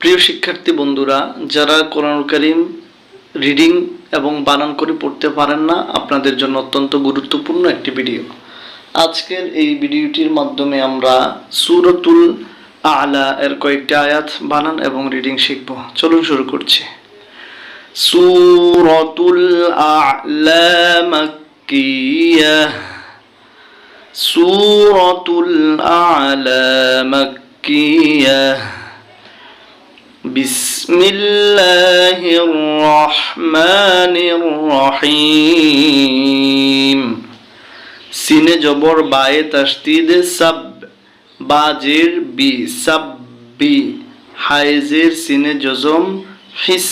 প্রিয় শিক্ষার্থী বন্ধুরা, যারা কোরআনুল কারীম রিডিং এবং বানান করে পড়তে পারেন না, আপনাদের জন্য অত্যন্ত গুরুত্বপূর্ণ একটি ভিডিও। আজকের এই ভিডিওটির মাধ্যমে আমরা সূরাতুল আ'লা এর কয়েকটি আয়াত বানান এবং রিডিং শিখব। চলুন শুরু করছি। সূরাতুল আ'লা মাক্কিয়াহ। সূরাতুল আ'লা মাক্কিয়াহ। বিসমিল্লাহির রহমানির রহিম। সিনে জবর বায়ে তাসদীদ সাব, বাজের বি সাব্বি, হায়েজের সিনে জজম হিস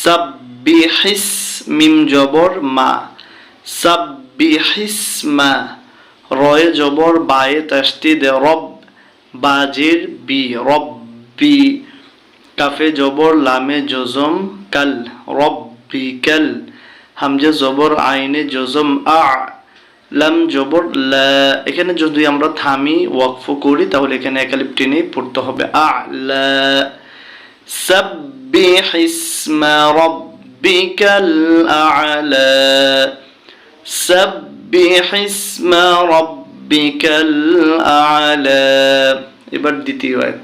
সাব্বিহিস, মিম জবর মা সাব্বিহিসমা, রয়ে জবর বায়ে তাসদীদ রব, বাজের বি রব্বি, কাফে জবর লামে জজম কাল রব্বিকাল, হামজা জবর আইনে জজম আ, লাম জবর লা। এখানে যদি আমরা থামি ওয়াকফ করি তাহলে এখানে একালিফ টেনে পড়তে হবে আ'লা। সাব্বিহিসমা রব্বিকাল আ'লা। সাব্বিহিসমা রব্বিকাল আ'লা। এবার দ্বিতীয় আয়াত।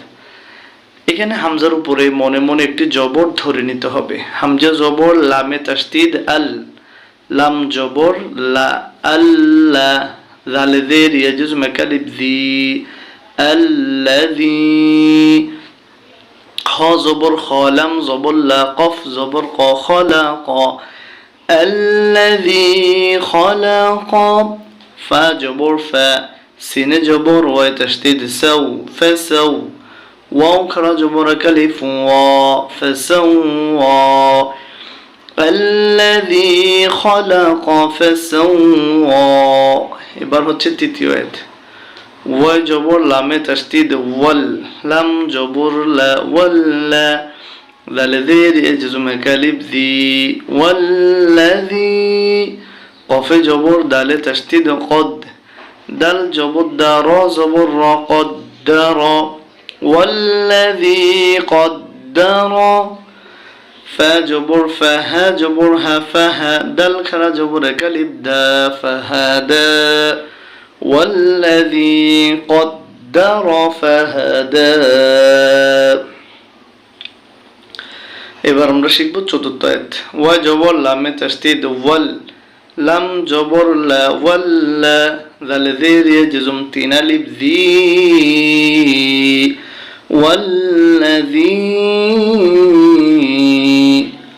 এখানে হামজার উপরে মনে মনে একটি জবর ধরে নিতে হবে। হামজা জবর লামে তাসদীদ আল, লাম জবর লা, আল্লাহ, জালে জের ইয়াজুজ মাকালিব জি, আল্লাযী, খ জবর খ, লাম জবর লা, কফ জবর ক, খলাক, আল্লাযী খলাক, ফা জবর ফা, সিনে জবর ওয়া তাসদীদ সাউ, ফাসাউ, ওয়াও খারা জবর কালিফ ওয়া, ফাসাওয়া, আল্লাযী খলাক ফাসাওয়া। এবার হচ্ছে তৃতীয় আয়াত। ওয়া জবর লামে তাসদীদ ওয়াল, লাম জবর লা, ওয়াল্লা, লালে জের ইয়াজুম কালিফ জি, ওয়াল্লাযী, কফে জবর দালে তাসদীদ কদ, দাল জবর দা, র জবর র, কদ্দার, والذي قدر، فا جبر فها جبر ها فها، دل خرا جبر كلب دا فهدا، والذي قدر فهدا। এবার আমরা শিখব চতুর্থ আয়াত। ওয়া জবর লামে তাসদীদ ওয়াল, লাম জবর লা, ওয়াল্লা, জাল জের ইয়াজুম তিন আলিফ জি, والذي،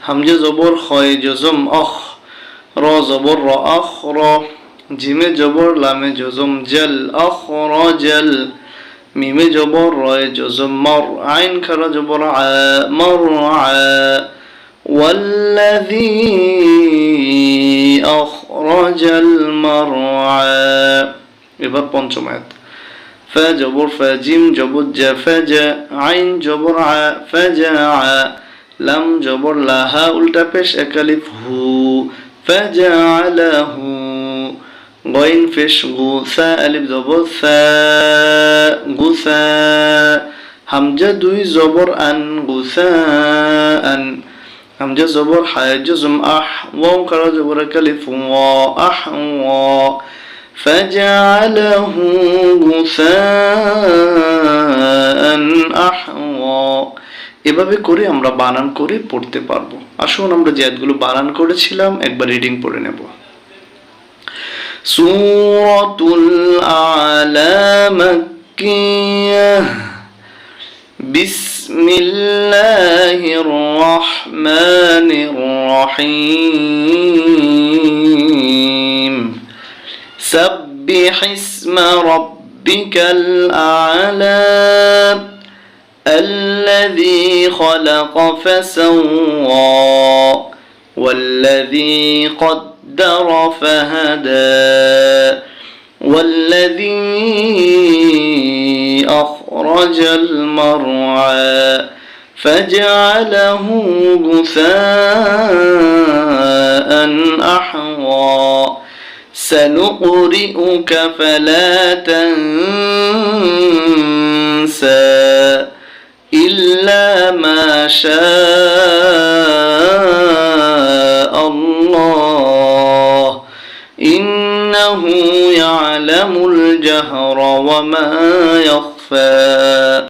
হামজা জবর খয় জজম অখ, র জবর র, আখর, জিমে জবর লামে জজম জল, আখরাজাল, মিমে জবর রয়ে জজম মর, আইন খারা জবর আ, মরআ, والذي আখরাজাল মরআ। এবার পঞ্চম আয়াত। ফা জবর ফা, জিম জবর জা, ফাজা, আইন জবর আ, ফাজাআ, লাম জবর লা, হা উল্টা পেশ একালিফ হু, ফাজআলাহু, গাইন পেশ গু, সা আলিফ জবর সা, গুসা, হামজা দুই জবর আন, গুসাআন, হামজা জবর হা জজম আহ, ওয়াও কারা জবর একালিফ ওয়া, আহওয়া, فجعله غثاء أحوى। এভাবে করে আমরা বানান করে পড়তে পারবো। আসুন আমরা যে আয়াতগুলো বানান করেছিলাম একবার রিডিং পড়ে নেব। সূরাতুল আ'লা মাক্কিয়াহ। বিসমিল্লাহির রহমানির রহিম। سبح اسم ربك الأعلى، الذي خلق فسوى، والذي قدر فهدى، والذي أخرج المرعى فجعله غثاء أحوى، سنقرئك فلا تنسى إلا ما شاء الله إنه يعلم الجهر وما يخفى